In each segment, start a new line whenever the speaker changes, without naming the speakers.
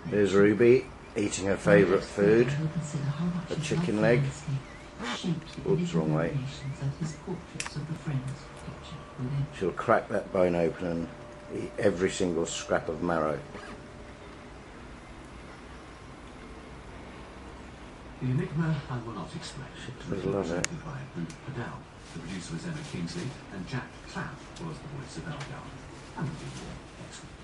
There's Ruby eating her favourite food, a chicken leg. Oops, wrong way. She'll crack that bone open and eat every single scrap of marrow.
The enigma I will not explain.
She does love it.
By Padel. The producer was Emma Kingsley, and Jack Clapp was the voice of Elgar. And we'll do more next week.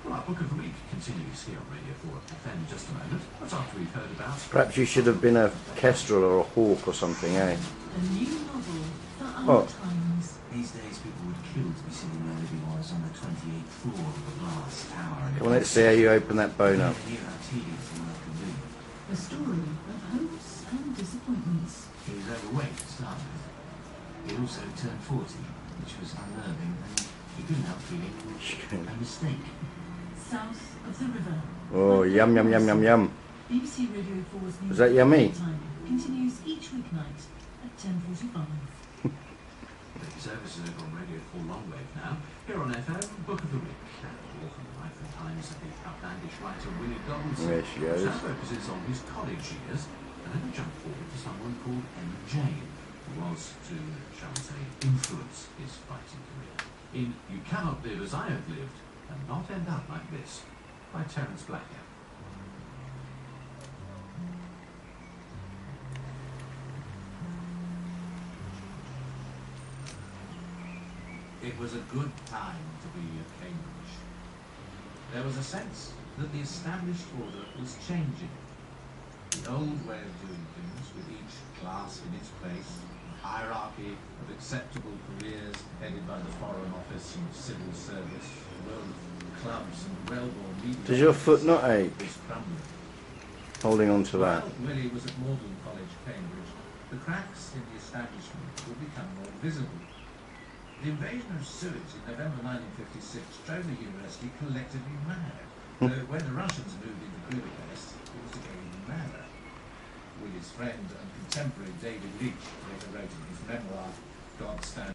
Well, our Book of the Week continues here on Radio 4 FM in just a moment. That's after we've heard about...
Perhaps you should have been a kestrel or a hawk or something, eh?
A new novel for our times.
These days people would kill to be sitting where Libby was on the 28th floor of the glass tower.
Come on, let's see how you open that bone up.
Hear how tedious the work can be.
A story of hopes and disappointments.
He was overweight to start with. He also turned 40, which was unnerving, and he couldn't help feeling a mistake.
South of the river.
Oh, yum, yum, yum, yum, yum.
BBC Radio 4's News
Was that yummy?
Time continues each weeknight at 10:45.
The service is over on Radio 4 Longwave now. Here on FM, Book of the Week. And author of Life and Times of the outlandish writer Willie Donaldson.
There she goes.
Now focuses on his college years, and then we jump forward to someone called Emma Jane, who was to, shall we say, influence his writing career. In You Cannot Live As I Have Lived and Not End Up Like This, by Terence Blackett.
It was a good time to be at Cambridge. There was a sense that the established order was changing. The old way of doing things, with each class in its place, a hierarchy of acceptable careers headed by the Foreign Office and civil service, the world of clubs and railborne media.
Does your foot not ache?
Was crumbling.
Holding on to that.
While Willie was at Magdalen College, Cambridge, the cracks in the establishment would become more visible. The invasion of Suez in November 1956 drove the university collectively mad. Though when the Russians moved into Budapest, it was to go even madder. Willie's friend and contemporary David Leach later wrote in his memoir, God Stand